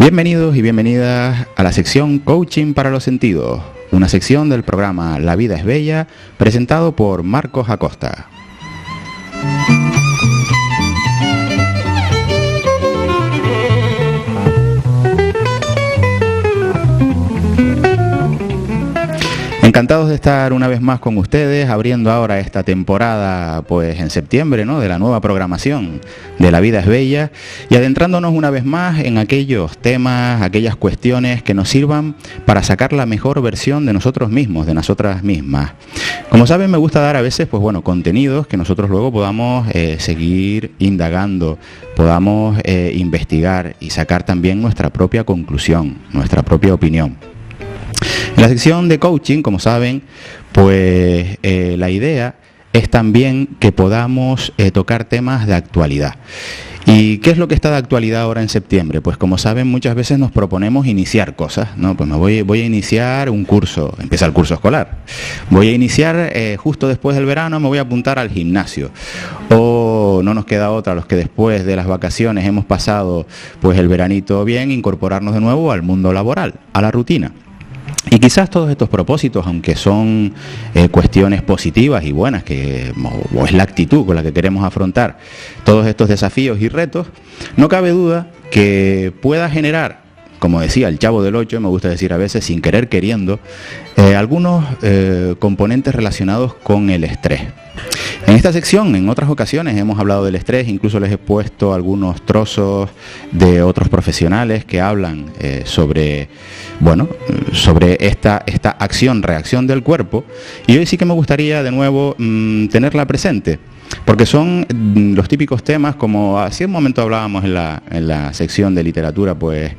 Bienvenidos y bienvenidas a la sección Coaching para los Sentidos, una sección del programa La Vida es Bella, presentado por Marcos Acosta. Encantados de estar una vez más con ustedes, abriendo ahora esta temporada, pues en septiembre, ¿no?, de la nueva programación de La Vida es Bella, y adentrándonos una vez más en aquellos temas, aquellas cuestiones que nos sirvan para sacar la mejor versión de nosotros mismos, de nosotras mismas. Como saben, me gusta dar a veces, pues bueno, contenidos que nosotros luego podamos seguir indagando, podamos investigar y sacar también nuestra propia conclusión, nuestra propia opinión. En la sección de coaching, como saben, pues la idea es también que podamos tocar temas de actualidad. ¿Y qué es lo que está de actualidad ahora en septiembre? Pues como saben, muchas veces nos proponemos iniciar cosas, ¿no? Pues voy a iniciar un curso, empieza el curso escolar. Voy a iniciar justo después del verano, me voy a apuntar al gimnasio. O no nos queda otra, los que después de las vacaciones hemos pasado pues el veranito bien, incorporarnos de nuevo al mundo laboral, a la rutina. Y quizás todos estos propósitos, aunque son cuestiones positivas y buenas, o es la actitud con la que queremos afrontar todos estos desafíos y retos, no cabe duda que pueda generar, como decía el Chavo del Ocho, me gusta decir a veces sin querer queriendo, algunos componentes relacionados con el estrés. En esta sección, en otras ocasiones, hemos hablado del estrés, incluso les he puesto algunos trozos de otros profesionales que hablan sobre esta acción-reacción del cuerpo, y hoy sí que me gustaría de nuevo tenerla presente, porque son los típicos temas, como hace un momento hablábamos en la sección de literatura, pues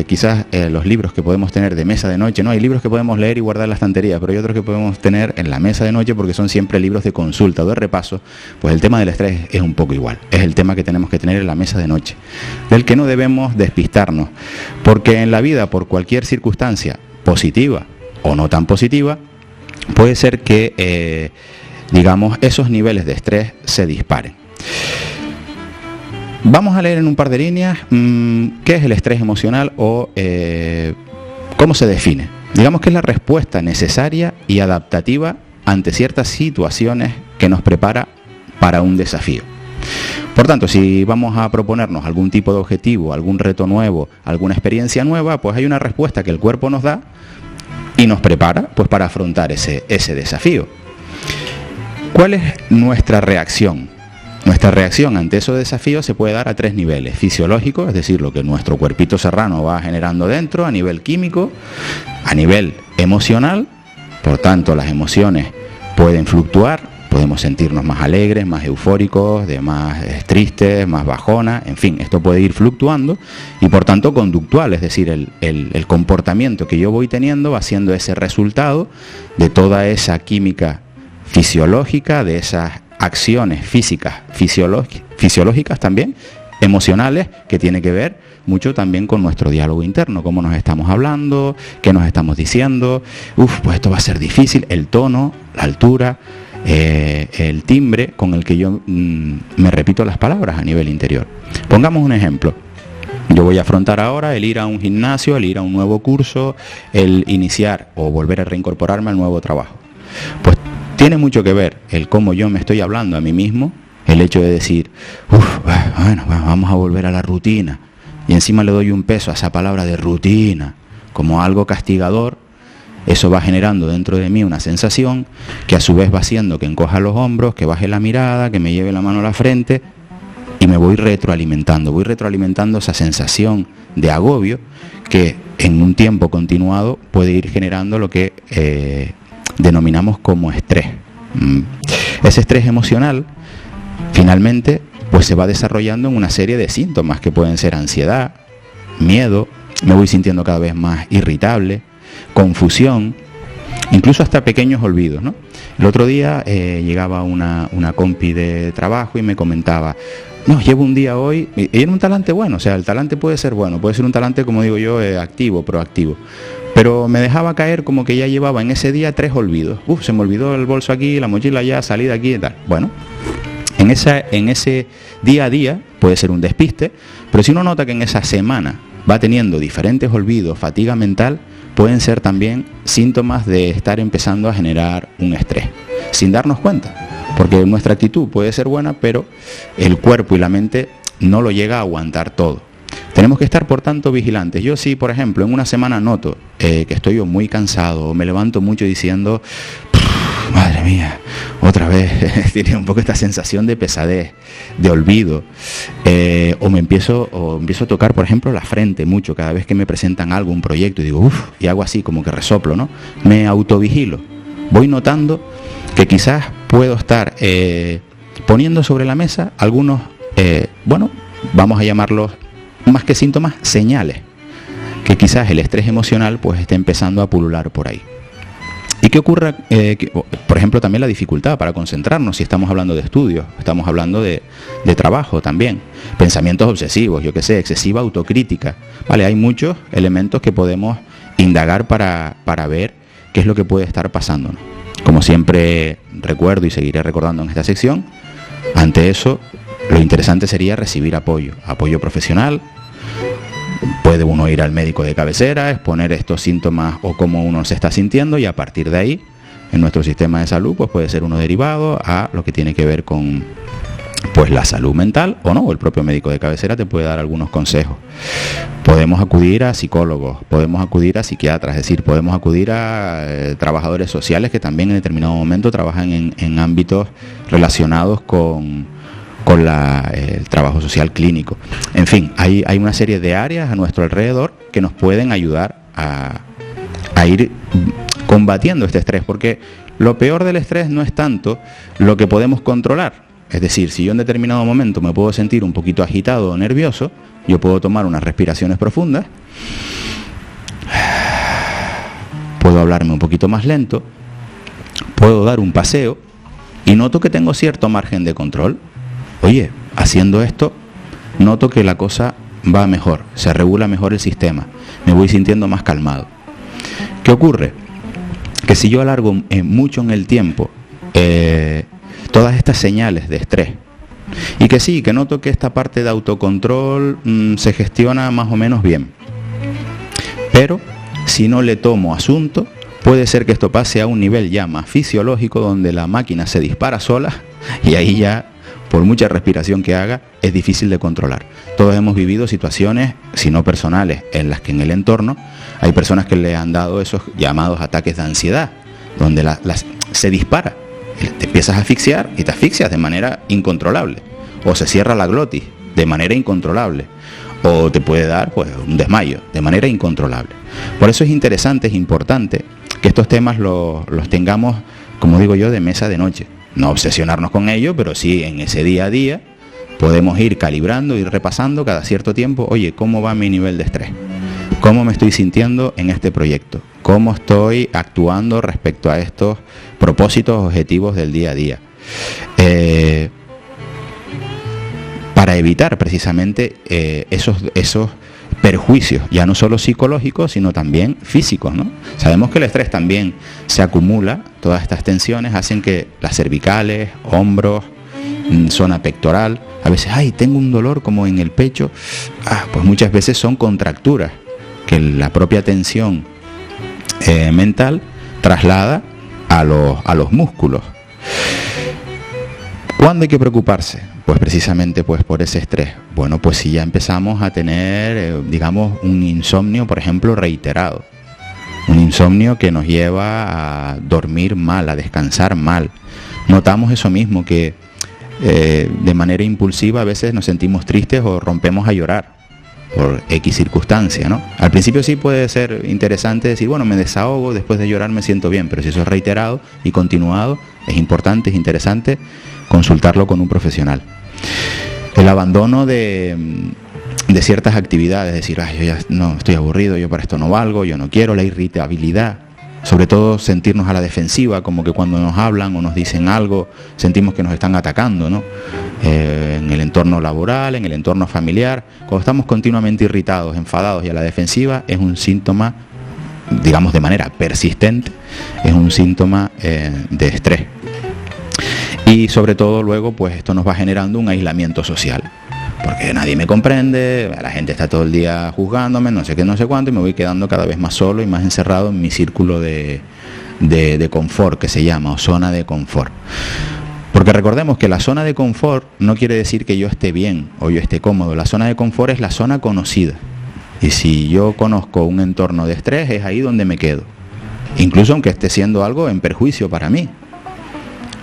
quizás los libros que podemos tener de mesa de noche, ¿no? Hay libros que podemos leer y guardar en la estantería, pero hay otros que podemos tener en la mesa de noche porque son siempre libros de consulta o de repaso. Pues el tema del estrés es un poco igual, es el tema que tenemos que tener en la mesa de noche, del que no debemos despistarnos, porque en la vida, por cualquier circunstancia, positiva o no tan positiva, puede ser que esos niveles de estrés se disparen. Vamos a leer en un par de líneas qué es el estrés emocional o cómo se define. Digamos que es la respuesta necesaria y adaptativa ante ciertas situaciones que nos prepara para un desafío. Por tanto, si vamos a proponernos algún tipo de objetivo, algún reto nuevo, alguna experiencia nueva, pues hay una respuesta que el cuerpo nos da y nos prepara pues para afrontar ese desafío. ¿Cuál es nuestra reacción? Nuestra reacción ante esos desafíos se puede dar a tres niveles: fisiológico, es decir, lo que nuestro cuerpito serrano va generando dentro, a nivel químico, a nivel emocional, por tanto las emociones pueden fluctuar, podemos sentirnos más alegres, más eufóricos, más tristes, más bajona, en fin, esto puede ir fluctuando, y por tanto conductual, es decir, el comportamiento que yo voy teniendo va siendo ese resultado de toda esa química fisiológica, de esas acciones físicas, fisiológicas también, emocionales, que tiene que ver mucho también con nuestro diálogo interno, cómo nos estamos hablando, qué nos estamos diciendo, pues esto va a ser difícil, el tono, la altura, el timbre con el que yo me repito las palabras a nivel interior. Pongamos un ejemplo. Yo voy a afrontar ahora el ir a un gimnasio, el ir a un nuevo curso, el iniciar o volver a reincorporarme al nuevo trabajo. Pues tiene mucho que ver el cómo yo me estoy hablando a mí mismo, el hecho de decir, vamos a volver a la rutina, y encima le doy un peso a esa palabra de rutina, como algo castigador. Eso va generando dentro de mí una sensación que a su vez va haciendo que encoja los hombros, que baje la mirada, que me lleve la mano a la frente, y me voy retroalimentando esa sensación de agobio que en un tiempo continuado puede ir generando lo que denominamos como estrés. Ese estrés emocional finalmente pues se va desarrollando en una serie de síntomas que pueden ser ansiedad, miedo, me voy sintiendo cada vez más irritable, confusión, incluso hasta pequeños olvidos, ¿no? El otro día llegaba una compi de trabajo y me comentaba, llevo un día hoy, y era un talante bueno, o sea, el talante puede ser bueno, puede ser un talante, como digo yo, activo, proactivo, pero me dejaba caer como que ya llevaba en ese día 3 olvidos. Se me olvidó el bolso aquí, la mochila allá, salí de aquí y tal. Bueno, en ese día a día puede ser un despiste, Pero si uno nota que en esa semana va teniendo diferentes olvidos, fatiga mental, pueden ser también síntomas de estar empezando a generar un estrés, sin darnos cuenta, porque nuestra actitud puede ser buena, pero el cuerpo y la mente no lo llega a aguantar todo. Tenemos que estar, por tanto, vigilantes. Yo sí, por ejemplo, en una semana noto que estoy yo muy cansado, o me levanto mucho diciendo, madre mía, otra vez, tiene un poco esta sensación de pesadez, de olvido, o empiezo a tocar, por ejemplo, la frente mucho cada vez que me presentan algo, un proyecto, y digo, y hago así, como que resoplo, ¿no? Me autovigilo. Voy notando que quizás puedo estar poniendo sobre la mesa algunos, vamos a llamarlos, más que síntomas, señales, que quizás el estrés emocional pues esté empezando a pulular por ahí. ¿Y qué ocurre? Por ejemplo, también la dificultad para concentrarnos, si estamos hablando de estudios, estamos hablando de trabajo también. Pensamientos obsesivos, yo qué sé, excesiva autocrítica. Vale, hay muchos elementos que podemos indagar para ver qué es lo que puede estar pasando, ¿no? Como siempre recuerdo y seguiré recordando en esta sección, ante eso, lo interesante sería recibir apoyo profesional. Puede uno ir al médico de cabecera, exponer estos síntomas o cómo uno se está sintiendo, y a partir de ahí, en nuestro sistema de salud, pues puede ser uno derivado a lo que tiene que ver con pues la salud mental, o no, o el propio médico de cabecera te puede dar algunos consejos. Podemos acudir a psicólogos, podemos acudir a psiquiatras, es decir, podemos acudir a trabajadores sociales que también en determinado momento trabajan en ámbitos relacionados con el trabajo social clínico. En fin, hay una serie de áreas a nuestro alrededor que nos pueden ayudar a ir combatiendo este estrés, porque lo peor del estrés no es tanto lo que podemos controlar. Es decir, si yo en determinado momento me puedo sentir un poquito agitado o nervioso, yo puedo tomar unas respiraciones profundas, puedo hablarme un poquito más lento, puedo dar un paseo y noto que tengo cierto margen de control. Oye, haciendo esto, noto que la cosa va mejor, se regula mejor el sistema, me voy sintiendo más calmado. ¿Qué ocurre? Que si yo alargo mucho en el tiempo todas estas señales de estrés, y que sí, que noto que esta parte de autocontrol se gestiona más o menos bien, pero si no le tomo asunto, puede ser que esto pase a un nivel ya más fisiológico, donde la máquina se dispara sola, y ahí ya, por mucha respiración que haga, es difícil de controlar. Todos hemos vivido situaciones, si no personales, en las que en el entorno hay personas que le han dado esos llamados ataques de ansiedad, donde se dispara, te empiezas a asfixiar y te asfixias de manera incontrolable, o se cierra la glotis de manera incontrolable, o te puede dar pues un desmayo de manera incontrolable. Por eso es interesante, es importante que estos temas los tengamos, como digo yo, de mesa de noche. No obsesionarnos con ello, pero sí en ese día a día podemos ir calibrando, ir repasando cada cierto tiempo, oye, ¿cómo va mi nivel de estrés? ¿Cómo me estoy sintiendo en este proyecto? ¿Cómo estoy actuando respecto a estos propósitos, objetivos del día a día? Para evitar precisamente esos perjuicios, ya no solo psicológicos, sino también físicos, ¿no? Sabemos que el estrés también se acumula, todas estas tensiones hacen que las cervicales, hombros, zona pectoral, a veces, tengo un dolor como en el pecho, pues muchas veces son contracturas que la propia tensión mental traslada a los músculos. ¿Cuándo hay que preocuparse? Pues precisamente pues por ese estrés. Bueno, pues si ya empezamos a tener, digamos, un insomnio, por ejemplo, reiterado. Un insomnio que nos lleva a dormir mal, a descansar mal. Notamos eso mismo, que de manera impulsiva a veces nos sentimos tristes o rompemos a llorar por X circunstancia, ¿no? Al principio sí puede ser interesante decir, bueno, me desahogo, después de llorar me siento bien, pero si eso es reiterado y continuado, es importante, es interesante consultarlo con un profesional. El abandono de ciertas actividades, decir, yo ya no estoy aburrido, yo para esto no valgo, yo no quiero, la irritabilidad, sobre todo sentirnos a la defensiva, como que cuando nos hablan o nos dicen algo, sentimos que nos están atacando, ¿no? En el entorno laboral, en el entorno familiar, cuando estamos continuamente irritados, enfadados y a la defensiva, es un síntoma, digamos de manera persistente, es un síntoma de estrés. Y sobre todo luego, pues esto nos va generando un aislamiento social. porque nadie me comprende, la gente está todo el día juzgándome, no sé qué, no sé cuánto, y me voy quedando cada vez más solo y más encerrado en mi círculo de confort, que se llama, o zona de confort. Porque recordemos que la zona de confort no quiere decir que yo esté bien o yo esté cómodo. La zona de confort es la zona conocida. Y si yo conozco un entorno de estrés, es ahí donde me quedo. Incluso aunque esté siendo algo en perjuicio para mí.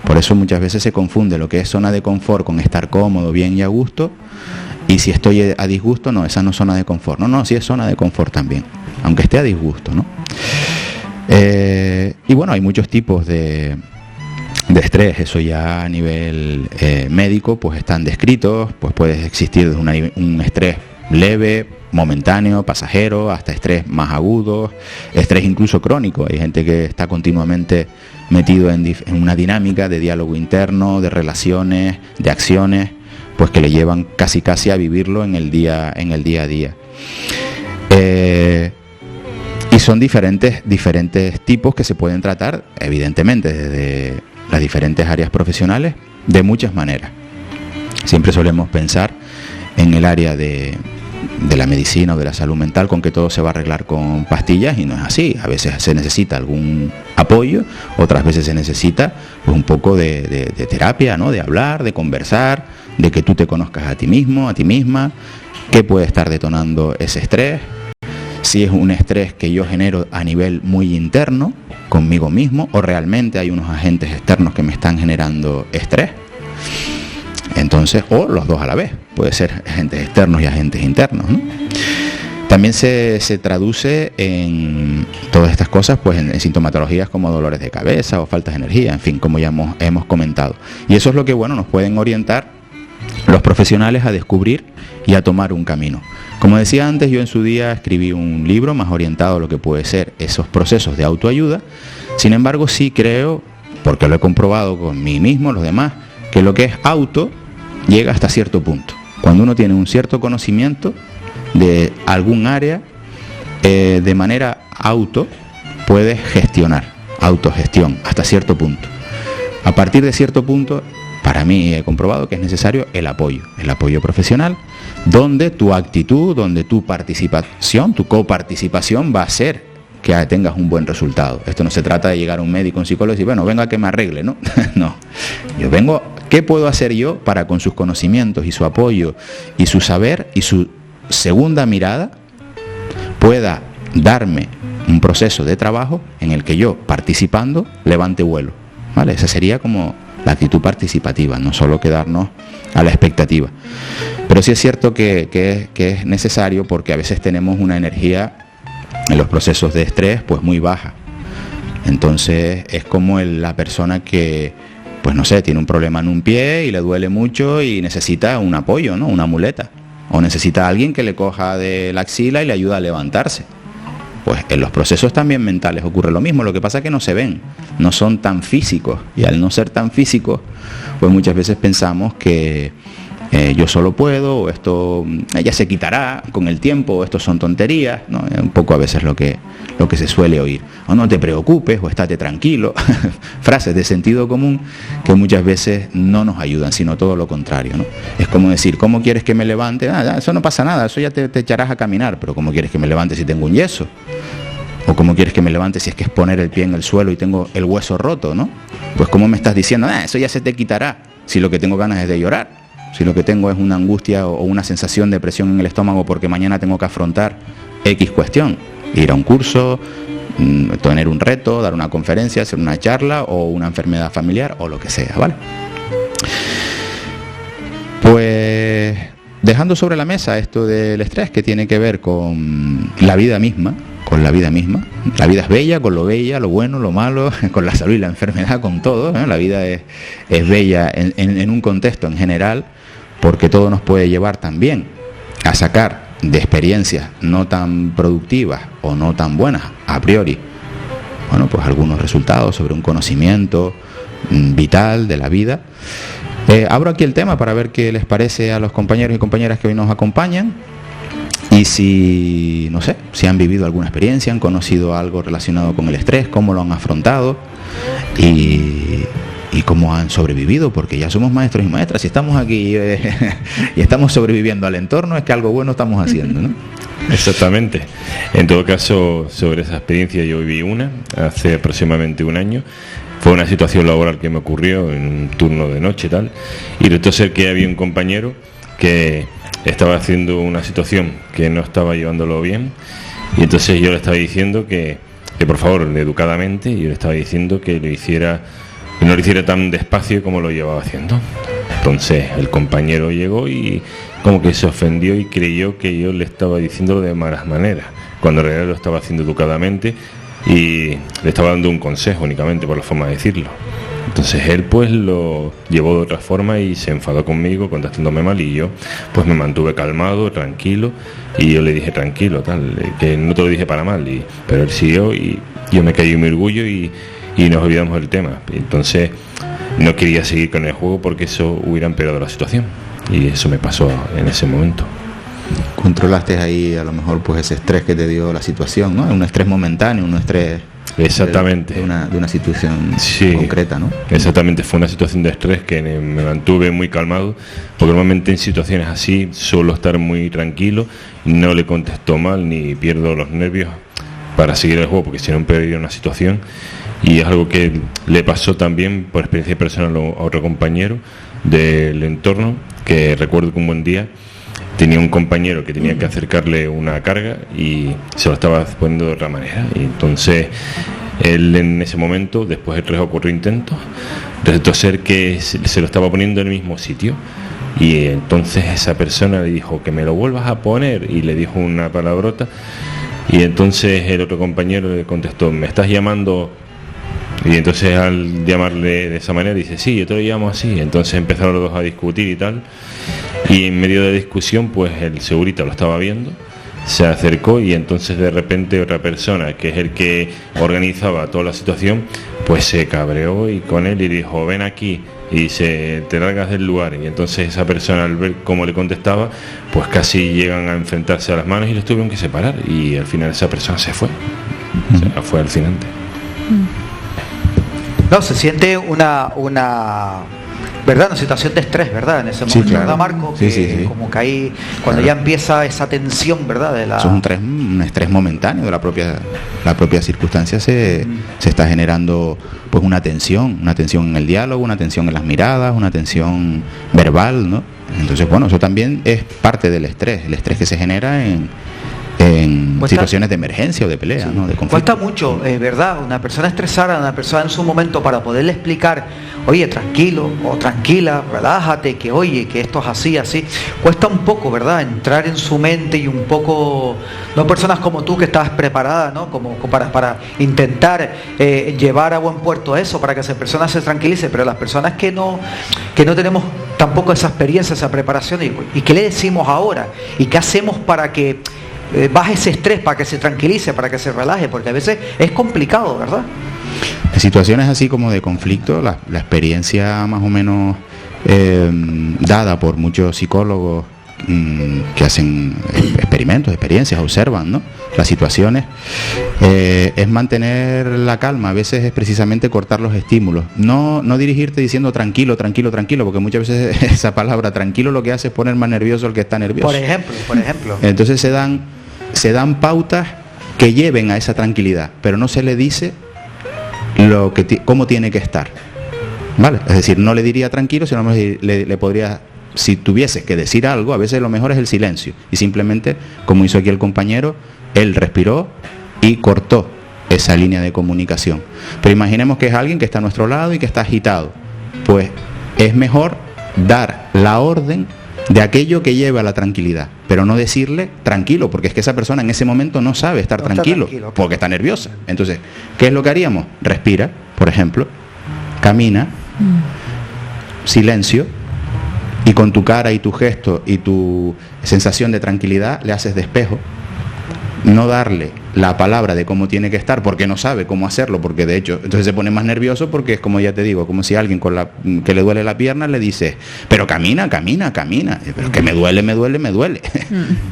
Por eso muchas veces se confunde lo que es zona de confort con estar cómodo, bien y a gusto. Y si estoy a disgusto, no, esa no es zona de confort. No, sí es zona de confort también, aunque esté a disgusto, ¿no? Y bueno, hay muchos tipos de estrés, eso ya a nivel médico pues están descritos, pues puede existir desde un estrés leve, momentáneo, pasajero, hasta estrés más agudo, estrés incluso crónico. Hay gente que está continuamente metido en una dinámica de diálogo interno, de relaciones, de acciones, pues que le llevan casi a vivirlo en el día a día. Y son diferentes tipos que se pueden tratar, evidentemente, desde las diferentes áreas profesionales, de muchas maneras. Siempre solemos pensar en el área de la medicina o de la salud mental con que todo se va a arreglar con pastillas, y no es así. A veces se necesita algún apoyo, otras veces se necesita pues un poco de terapia, ¿no? De hablar, de conversar, de que tú te conozcas a ti mismo, a ti misma, qué puede estar detonando ese estrés, si es un estrés que yo genero a nivel muy interno, conmigo mismo, o realmente hay unos agentes externos que me están generando estrés. Entonces, o los dos a la vez, puede ser agentes externos y agentes internos, ¿no? También se traduce en todas estas cosas pues en sintomatologías como dolores de cabeza o faltas de energía, en fin, como ya hemos comentado. Y eso es lo que, bueno, nos pueden orientar los profesionales a descubrir y a tomar un camino. Como decía antes, yo en su día escribí un libro más orientado a lo que puede ser esos procesos de autoayuda. Sin embargo, sí creo, porque lo he comprobado con mí mismo, los demás, que lo que es auto llega hasta cierto punto. Cuando uno tiene un cierto conocimiento de algún área, de manera puede gestionar, autogestión, hasta cierto punto. A partir de cierto punto, para mí he comprobado que es necesario el apoyo profesional, donde tu actitud, donde tu participación, tu coparticipación va a hacer que tengas un buen resultado. Esto no se trata de llegar a un médico, un psicólogo y decir, bueno, venga que me arregle, ¿no? No, yo vengo, ¿qué puedo hacer yo para con sus conocimientos y su apoyo y su saber y su segunda mirada pueda darme un proceso de trabajo en el que yo, participando, levante vuelo, ¿vale? Esa sería como la actitud participativa, no solo quedarnos a la expectativa. Pero sí es cierto que es necesario, porque a veces tenemos una energía en los procesos de estrés pues muy baja. Entonces es como la persona que, pues no sé, tiene un problema en un pie y le duele mucho y necesita un apoyo, ¿no? Una muleta. O necesita a alguien que le coja de la axila y le ayude a levantarse. Pues en los procesos también mentales ocurre lo mismo, lo que pasa es que no se ven, no son tan físicos, y al no ser tan físicos, pues muchas veces pensamos que yo solo puedo, o esto ya se quitará con el tiempo, o esto son tonterías, ¿no? Es un poco a veces lo que se suele oír. O no te preocupes, o estate tranquilo, frases de sentido común que muchas veces no nos ayudan, sino todo lo contrario, ¿no? Es como decir, ¿cómo quieres que me levante? Eso no pasa nada, eso ya te echarás a caminar, pero ¿cómo quieres que me levante si tengo un yeso? O ¿cómo quieres que me levante si es que es poner el pie en el suelo y tengo el hueso roto, ¿no? Pues ¿cómo me estás diciendo? Eso ya se te quitará, si lo que tengo ganas es de llorar. Si lo que tengo es una angustia o una sensación de presión en el estómago porque mañana tengo que afrontar X cuestión, ir a un curso, tener un reto, dar una conferencia, hacer una charla o una enfermedad familiar o lo que sea, ¿vale? Pues dejando sobre la mesa esto del estrés, que tiene que ver con la vida misma, La vida es bella, con lo bueno, lo malo, con la salud y la enfermedad, con todo, ¿eh? La vida es bella en un contexto en general, porque todo nos puede llevar también a sacar de experiencias no tan productivas o no tan buenas a priori, bueno, pues algunos resultados sobre un conocimiento vital de la vida. Abro aquí el tema para ver qué les parece a los compañeros y compañeras que hoy nos acompañan. Y si, no sé, si han vivido alguna experiencia, han conocido algo relacionado con el estrés, cómo lo han afrontado. Y ¿y cómo han sobrevivido? Porque ya somos maestros y maestras, si estamos aquí y estamos sobreviviendo al entorno, es que algo bueno estamos haciendo, ¿no? Exactamente. En todo caso, sobre esa experiencia yo viví una hace aproximadamente un año. Fue una situación laboral que me ocurrió en un turno de noche y tal, y resultó ser que había un compañero que estaba haciendo una situación que no estaba llevándolo bien, y entonces yo le estaba diciendo que por favor, educadamente, yo le estaba diciendo que no lo hiciera tan despacio como lo llevaba haciendo. Entonces el compañero llegó y como que se ofendió y creyó que yo le estaba diciendo de malas maneras, cuando en realidad lo estaba haciendo educadamente y le estaba dando un consejo únicamente por la forma de decirlo. Entonces él pues lo llevó de otra forma y se enfadó conmigo contestándome mal, y yo pues me mantuve calmado, tranquilo, y yo le dije tranquilo, tal, que no te lo dije para mal, pero él siguió y yo me caí en mi orgullo y nos olvidamos del tema. Entonces no quería seguir con el juego porque eso hubiera empeorado la situación, y eso me pasó en ese momento. Controlaste ahí a lo mejor pues ese estrés que te dio la situación, ¿no? Un estrés momentáneo, un estrés... Exactamente. De una situación concreta, ¿no? Exactamente, fue una situación de estrés que me mantuve muy calmado, porque normalmente en situaciones así suelo estar muy tranquilo, no le contesto mal ni pierdo los nervios para seguir el juego, porque si no empeoraría una situación. Y es algo que le pasó también por experiencia personal a otro compañero del entorno, que recuerdo que un buen día tenía un compañero que tenía que acercarle una carga y se lo estaba poniendo de otra manera, y entonces él en ese momento, después de 3 o 4 intentos, resultó ser que se lo estaba poniendo en el mismo sitio, y entonces esa persona le dijo que me lo vuelvas a poner, y le dijo una palabrota, y entonces el otro compañero le contestó, ¿me estás llamando? Y entonces al llamarle de esa manera dice, sí, yo te lo llamo así. Entonces empezaron los dos a discutir y tal, y en medio de la discusión pues el segurita lo estaba viendo, se acercó, y entonces de repente otra persona, que es el que organizaba toda la situación, pues se cabreó y con él y dijo, ven aquí, y te largas del lugar. Y entonces esa persona, al ver cómo le contestaba, pues casi llegan a enfrentarse a las manos y los tuvieron que separar, y al final esa persona se fue, o sea, fue alucinante. No, se siente una ¿verdad? Una situación de estrés, ¿verdad? En ese momento, claro. ¿verdad, Marco? Sí, sí. Como que ahí, cuando ya empieza esa tensión, ¿verdad? Eso es un estrés momentáneo de la propia circunstancia, se está generando pues una tensión en el diálogo, una tensión en las miradas, una tensión verbal, ¿no? Entonces, bueno, eso también es parte del estrés, el estrés que se genera en situaciones de emergencia o de pelea, sí, ¿no? De conflicto. Cuesta mucho, ¿verdad? Una persona estresada, una persona en su momento, para poderle explicar, oye, tranquilo o tranquila, relájate, que oye, que esto es así, así. Cuesta un poco, ¿verdad? Entrar en su mente y un poco, no personas como tú que estás preparada, ¿no? Como para intentar llevar a buen puerto eso, para que esa persona se tranquilice, pero las personas que no tenemos tampoco esa experiencia, esa preparación, ¿y qué le decimos ahora? ¿Y qué hacemos para que baje ese estrés, para que se tranquilice, para que se relaje? Porque a veces es complicado, ¿verdad? En situaciones así como de conflicto, la experiencia más o menos dada por muchos psicólogos que hacen experiencias, observan, ¿no?, las situaciones, es mantener la calma. A veces es precisamente cortar los estímulos, no dirigirte diciendo tranquilo, porque muchas veces esa palabra tranquilo lo que hace es poner más nervioso al que está nervioso. Por ejemplo. Entonces se dan pautas que lleven a esa tranquilidad, pero no se le dice cómo tiene que estar, ¿vale? Es decir, no le diría tranquilo, sino le podría, si tuviese que decir algo, a veces lo mejor es el silencio, y simplemente, como hizo aquí el compañero, él respiró y cortó esa línea de comunicación. Pero imaginemos que es alguien que está a nuestro lado y que está agitado, pues es mejor dar la orden de aquello que lleve a la tranquilidad, pero no decirle tranquilo, porque es que esa persona en ese momento no sabe estar tranquilo, porque está nerviosa. Entonces, ¿qué es lo que haríamos? Respira, por ejemplo, camina, silencio, y con tu cara y tu gesto y tu sensación de tranquilidad le haces de espejo. No darle la palabra de cómo tiene que estar, porque no sabe cómo hacerlo, porque de hecho entonces se pone más nervioso, porque es como ya te digo, como si alguien que le duele la pierna le dice, pero camina, pero que me duele.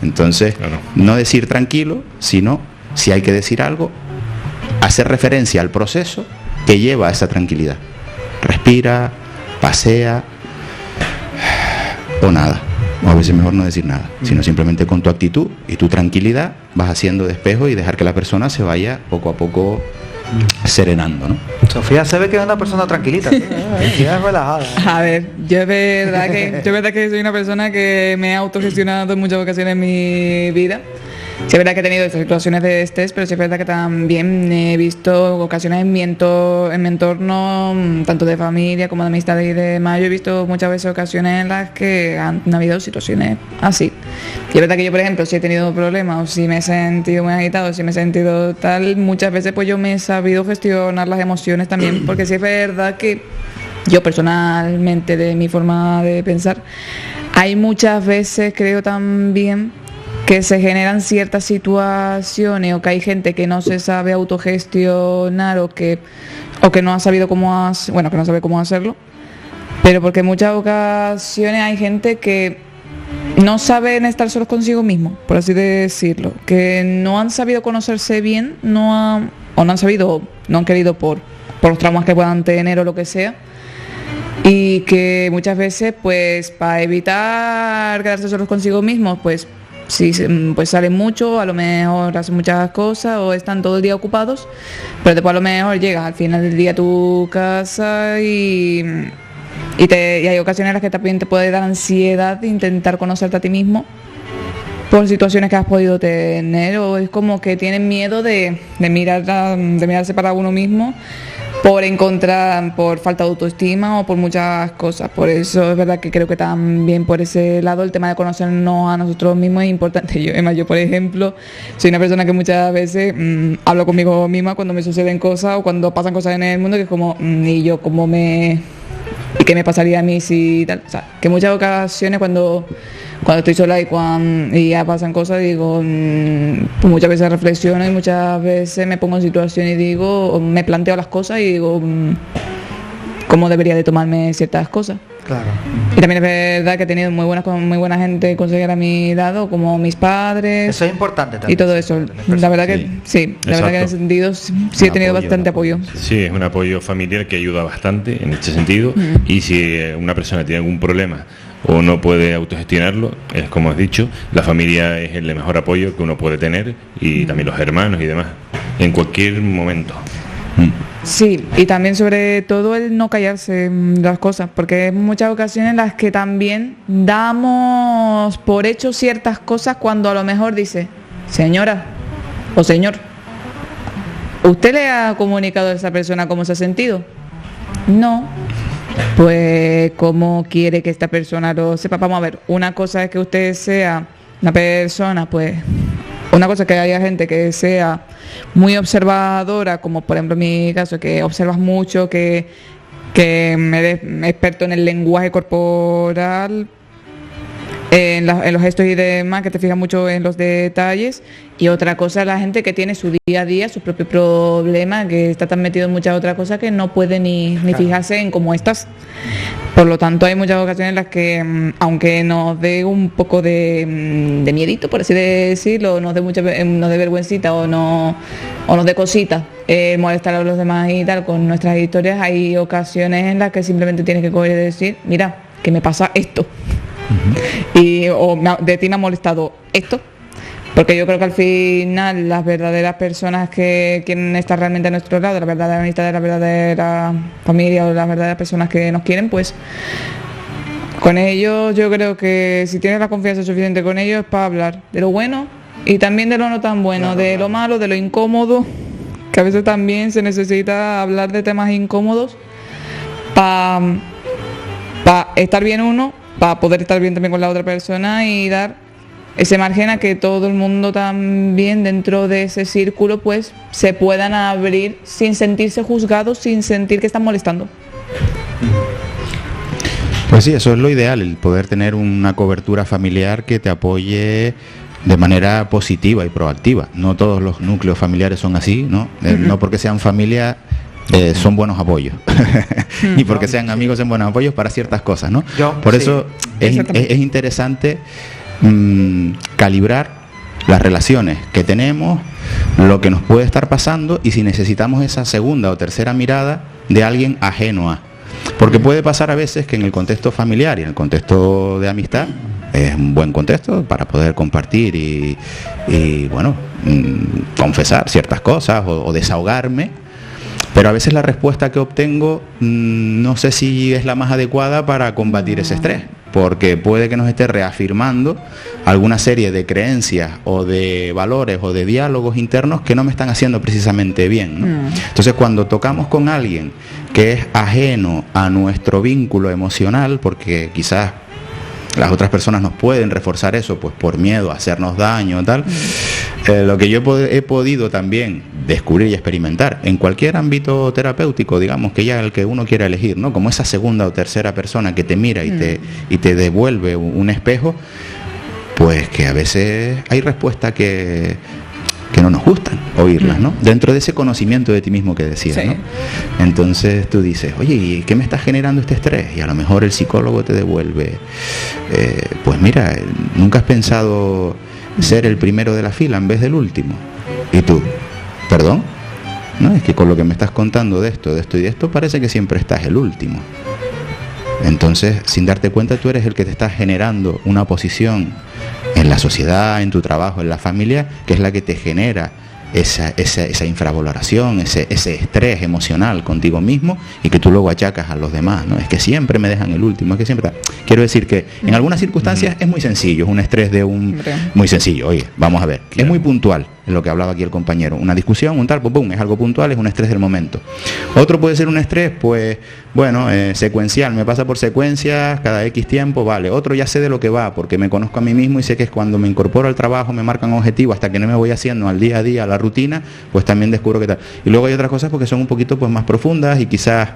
Entonces, claro, no decir tranquilo, sino, si hay que decir algo, hacer referencia al proceso que lleva a esa tranquilidad. Respirar. respira, pasea o nada. O a veces mejor no decir nada, sino simplemente con tu actitud y tu tranquilidad vas haciendo de espejo y dejar que la persona se vaya poco a poco serenando, ¿no? Sofía se ve que es una persona tranquilita, ¿sí? Es relajada. A ver, yo es verdad que soy una persona que me he autogestionado en muchas ocasiones en mi vida. Sí es verdad que he tenido estas situaciones de estrés, pero sí es verdad que también he visto ocasiones en mi entorno, tanto de familia como de amistad y demás. Yo he visto muchas veces ocasiones en las que han habido situaciones así. Y es verdad que yo, por ejemplo, si he tenido problemas o si me he sentido muy agitado, si me he sentido tal, muchas veces pues yo me he sabido gestionar las emociones también, porque sí es verdad que yo personalmente, de mi forma de pensar, hay muchas veces, creo también, que se generan ciertas situaciones o que hay gente que no se sabe autogestionar o que no ha sabido cómo que no sabe cómo hacerlo, pero porque en muchas ocasiones hay gente que no saben estar solos consigo mismos, por así decirlo, que no han sabido conocerse bien, no han querido por los traumas que puedan tener o lo que sea, y que muchas veces pues para evitar quedarse solos consigo mismos pues sí, pues salen mucho, a lo mejor hacen muchas cosas o están todo el día ocupados, pero después a lo mejor llegas al final del día a tu casa y hay ocasiones en las que también te puede dar ansiedad de intentar conocerte a ti mismo por situaciones que has podido tener, o es como que tienen miedo de mirarse para uno mismo por falta de autoestima o por muchas cosas. Por eso es verdad que creo que también por ese lado el tema de conocernos a nosotros mismos es importante. Yo, por ejemplo, soy una persona que muchas veces hablo conmigo misma cuando me suceden cosas o cuando pasan cosas en el mundo, que es como, ¿y yo y qué me pasaría a mí si tal? O sea, que muchas ocasiones cuando estoy sola y ya pasan cosas, digo, pues muchas veces reflexiono y muchas veces me pongo en situación y digo, me planteo las cosas y digo, ¿cómo debería de tomarme ciertas cosas? Claro. Y también es verdad que he tenido muy buena gente consejera a mi lado, como mis padres. Eso es importante también. Y todo eso. La verdad que sí, la verdad que en ese sentido sí he tenido bastante apoyo. Sí, es un apoyo familiar que ayuda bastante en este sentido. Y si una persona tiene algún problema o no puede autogestionarlo, es como has dicho, la familia es el mejor apoyo que uno puede tener, y también los hermanos y demás, en cualquier momento. Sí, y también sobre todo el no callarse las cosas, porque hay muchas ocasiones en las que también damos por hecho ciertas cosas cuando a lo mejor dice, señora o señor, ¿usted le ha comunicado a esa persona cómo se ha sentido? No. Pues, ¿cómo quiere que esta persona lo sepa? Vamos a ver, una cosa es que usted sea una persona, pues, una cosa es que haya gente que sea muy observadora, como por ejemplo en mi caso, que observas mucho, que eres experto en el lenguaje corporal, en los gestos y demás, que te fijas mucho en los detalles. Y otra cosa es la gente que tiene su día a día, su propio problema, que está tan metido en muchas otras cosas que no puede ni fijarse en cómo estás. Por lo tanto, hay muchas ocasiones en las que, aunque nos dé un poco de miedito, por así decirlo, nos dé vergüencita o nos dé cositas, molestar a los demás y tal con nuestras historias, hay ocasiones en las que simplemente tienes que coger y decir, mira, que me pasa esto. De ti me ha molestado esto, porque yo creo que al final las verdaderas personas que quieren estar realmente a nuestro lado, la verdadera amistad, la verdadera familia o las verdaderas personas que nos quieren, pues con ellos yo creo que si tienes la confianza suficiente con ellos es para hablar de lo bueno y también de lo no tan bueno, de lo malo, de lo incómodo, que a veces también se necesita hablar de temas incómodos para estar bien uno, para poder estar bien también con la otra persona y dar ese margen a que todo el mundo también dentro de ese círculo pues se puedan abrir sin sentirse juzgados, sin sentir que están molestando. Pues sí, eso es lo ideal, el poder tener una cobertura familiar que te apoye de manera positiva y proactiva. No todos los núcleos familiares son así, ¿no? No porque sean familia son buenos apoyos, ni porque sean amigos son buenos apoyos para ciertas cosas, ¿no? Por eso es interesante calibrar las relaciones que tenemos, lo que nos puede estar pasando y si necesitamos esa segunda o tercera mirada de alguien ajeno a. Porque puede pasar a veces que en el contexto familiar y en el contexto de amistad es un buen contexto para poder compartir y bueno, confesar ciertas cosas o desahogarme, pero a veces la respuesta que obtengo no sé si es la más adecuada para combatir ese estrés, porque puede que nos esté reafirmando alguna serie de creencias o de valores o de diálogos internos que no me están haciendo precisamente bien, ¿no? Entonces, cuando tocamos con alguien que es ajeno a nuestro vínculo emocional, porque quizás las otras personas nos pueden reforzar eso pues por miedo a hacernos daño, tal. Lo que yo he podido también descubrir y experimentar en cualquier ámbito terapéutico, digamos, que ya el que uno quiera elegir, ¿no? Como esa segunda o tercera persona que te mira y te devuelve un espejo, pues que a veces hay respuestas que no nos gustan oírlas, ¿no? Dentro de ese conocimiento de ti mismo que decías, Sí. ¿no? Entonces tú dices, oye, ¿y qué me está generando este estrés? Y a lo mejor el psicólogo te devuelve, pues mira, nunca has pensado ser el primero de la fila en vez del último. Y tú, ¿perdón? No, es que con lo que me estás contando de esto y de esto, parece que siempre estás el último. Entonces, sin darte cuenta, tú eres el que te está generando una posición en la sociedad, en tu trabajo, en la familia, que es la que te genera esa infravaloración, ese estrés emocional contigo mismo y que tú luego achacas a los demás, ¿no? Es que siempre me dejan el último, es que siempre... Quiero decir que en algunas circunstancias es muy sencillo, es un estrés muy sencillo. Oye, vamos a ver, es muy puntual, es lo que hablaba aquí el compañero, una discusión, un tal, pum, pum, es algo puntual, es un estrés del momento. Otro puede ser un estrés, pues, bueno, secuencial, me pasa por secuencias cada X tiempo, vale. Otro ya sé de lo que va, porque me conozco a mí mismo y sé que es cuando me incorporo al trabajo, me marcan objetivos, hasta que no me voy haciendo al día a día, a la rutina, pues también descubro que tal. Y luego hay otras cosas porque son un poquito pues más profundas y quizás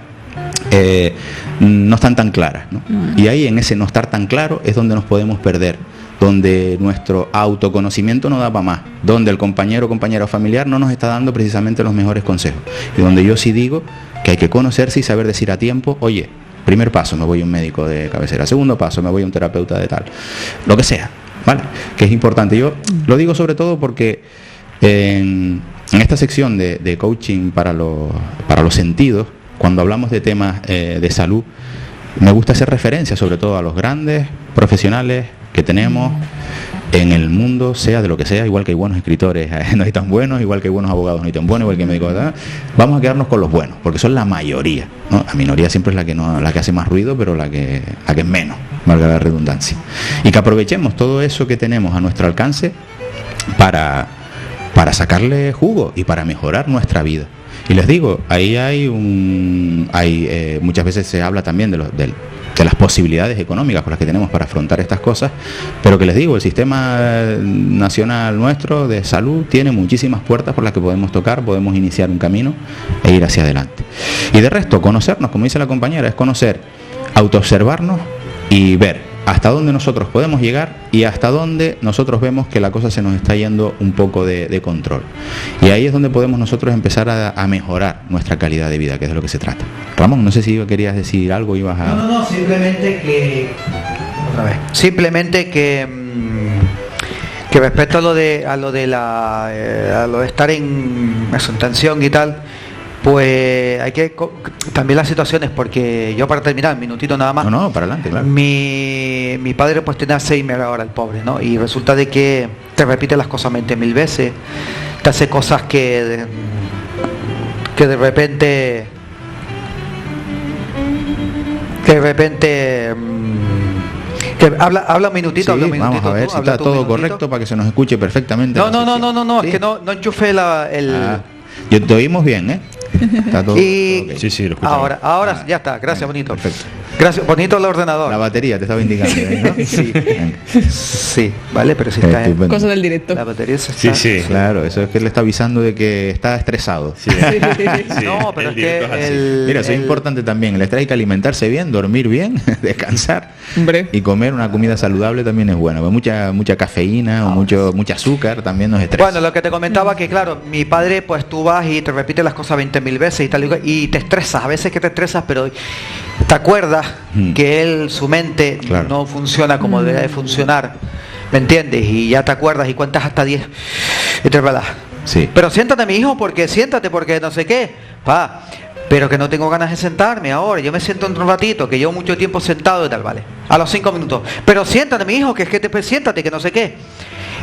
no están tan claras, ¿no? Y ahí en ese no estar tan claro es donde nos podemos perder, donde nuestro autoconocimiento no da para más, donde el compañero o compañera familiar no nos está dando precisamente los mejores consejos, y donde yo sí digo que hay que conocerse y saber decir a tiempo, oye, primer paso, me voy a un médico de cabecera, segundo paso, me voy a un terapeuta de tal, lo que sea, ¿vale? Que es importante. Yo lo digo sobre todo porque en esta sección de coaching para los sentidos, cuando hablamos de temas de salud, me gusta hacer referencia sobre todo a los grandes profesionales que tenemos en el mundo, sea de lo que sea, igual que hay buenos escritores, no hay tan buenos, igual que hay buenos abogados, no hay tan buenos, igual que médicos, ¿verdad? Vamos a quedarnos con los buenos, porque son la mayoría, ¿no? La minoría siempre es la que hace más ruido, pero la que es menos, valga la redundancia. Y que aprovechemos todo eso que tenemos a nuestro alcance para sacarle jugo y para mejorar nuestra vida. Y les digo, ahí hay muchas veces se habla también de las posibilidades económicas con las que tenemos para afrontar estas cosas, pero que les digo, el sistema nacional nuestro de salud tiene muchísimas puertas por las que podemos tocar, podemos iniciar un camino e ir hacia adelante. Y de resto, conocernos, como dice la compañera, es conocer, autoobservarnos y ver hasta dónde nosotros podemos llegar y hasta dónde nosotros vemos que la cosa se nos está yendo un poco de control. Y ahí es donde podemos nosotros empezar a mejorar nuestra calidad de vida, que es de lo que se trata. Ramón, no sé si querías decir algo, ibas a... No, simplemente que... Otra vez. Simplemente que respecto a lo de estar en tensión y tal, pues hay que también las situaciones, porque yo, para terminar, un minutito nada más. No, para adelante, claro. Mi padre pues tiene Alzheimer ahora, el pobre, ¿no? Y resulta de que te repite las cosas 20.000 veces, te hace cosas que de repente que habla un minutito, Sí, habla un minutito. vamos a ver si está todo correcto para que se nos escuche perfectamente. No, ¿Sí? es que no enchufé el... Yo te oímos bien, ¿eh? Está todo, Y todo ok. Sí, lo escuchamos. ahora ya está, gracias, bonito. Perfecto. Gracias, bonito el ordenador. La batería te estaba indicando, ¿no? Sí. Venga. Sí, vale, pero si está Estupendo. Cosa del directo. la batería se Sí, está... sí. Claro, eso es que le está avisando de que está estresado. Sí. No, pero el es directo que es así. Mira, eso es importante también. El estrés hay que alimentarse bien, dormir bien, descansar Hombre. y comer una comida saludable también es bueno. Mucha cafeína o mucho azúcar también nos estresa. Bueno, lo que te comentaba, que claro, mi padre, pues tú vas y te repite las cosas 20.000 veces y tal, y te estresas, a veces que te estresas, pero te acuerdas que su mente Claro. no funciona como debe de funcionar, ¿me entiendes? Y ya te acuerdas y cuentas hasta 10 y te relajas. Sí. Pero siéntate, mi hijo, porque no sé qué, pero que no tengo ganas de sentarme ahora, yo me siento un ratito, que llevo mucho tiempo sentado y tal, vale, a los 5 minutos, pero siéntate mi hijo, que es que siéntate, que no sé qué.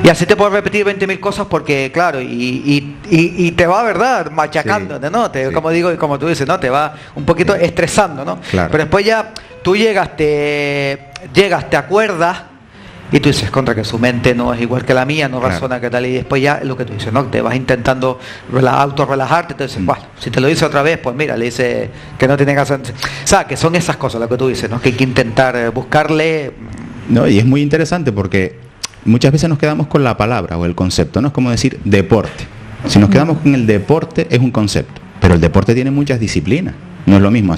Y así te puedes repetir 20.000 cosas porque, claro, y te va, ¿verdad?, machacando, sí, ¿no? Sí. Como digo, y como tú dices, ¿no? Te va un poquito estresando, ¿no? Claro. Pero después ya tú llegas, te acuerdas, y tú dices, contra que su mente no es igual que la mía, no razona que tal, y después ya lo que tú dices, ¿no? Te vas intentando autorrelajarte, entonces, bueno, si te lo dice otra vez, pues mira, le dice que no tiene que hacer... O sea, que son esas cosas lo que tú dices, ¿no? Que hay que intentar buscarle... No, y es muy interesante porque muchas veces nos quedamos con la palabra o el concepto, ¿no? Es como decir deporte. Si nos quedamos con el deporte, es un concepto, pero el deporte tiene muchas disciplinas. No es lo mismo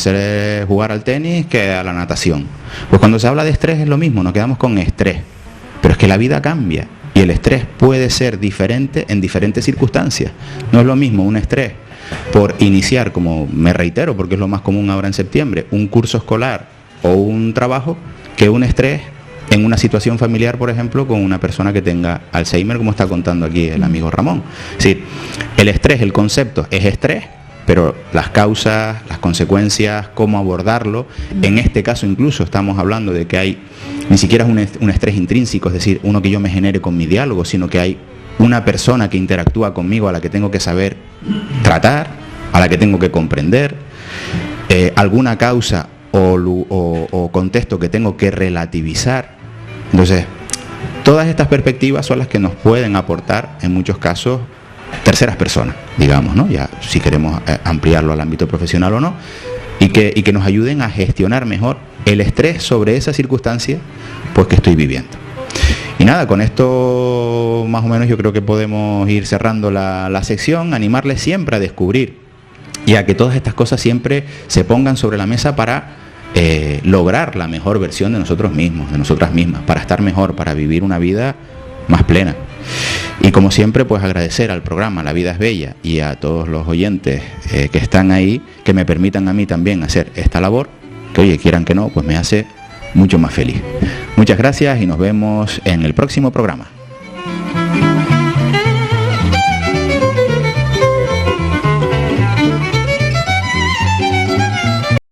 jugar al tenis que a la natación. Pues cuando se habla de estrés es lo mismo, nos quedamos con estrés. Pero es que la vida cambia y el estrés puede ser diferente en diferentes circunstancias. No es lo mismo un estrés por iniciar, como me reitero, porque es lo más común ahora en septiembre, un curso escolar o un trabajo, que un estrés en una situación familiar, por ejemplo, con una persona que tenga Alzheimer, como está contando aquí el amigo Ramón. Es decir, el estrés, el concepto es estrés, pero las causas, las consecuencias, cómo abordarlo, en este caso incluso estamos hablando de que hay, ni siquiera es un estrés intrínseco, es decir, uno que yo me genere con mi diálogo, sino que hay una persona que interactúa conmigo a la que tengo que saber tratar, a la que tengo que comprender, alguna causa o contexto que tengo que relativizar. Entonces, todas estas perspectivas son las que nos pueden aportar, en muchos casos, terceras personas, digamos, ¿no? Ya si queremos ampliarlo al ámbito profesional o no, y que nos ayuden a gestionar mejor el estrés sobre esa circunstancia pues que estoy viviendo. Y nada, con esto más o menos yo creo que podemos ir cerrando la sección, animarles siempre a descubrir y a que todas estas cosas siempre se pongan sobre la mesa para lograr la mejor versión de nosotros mismos, de nosotras mismas, para estar mejor, para vivir una vida más plena. Y como siempre, pues agradecer al programa La Vida es Bella y a todos los oyentes que están ahí, que me permitan a mí también hacer esta labor, que oye, quieran que no, pues me hace mucho más feliz. Muchas gracias y nos vemos en el próximo programa.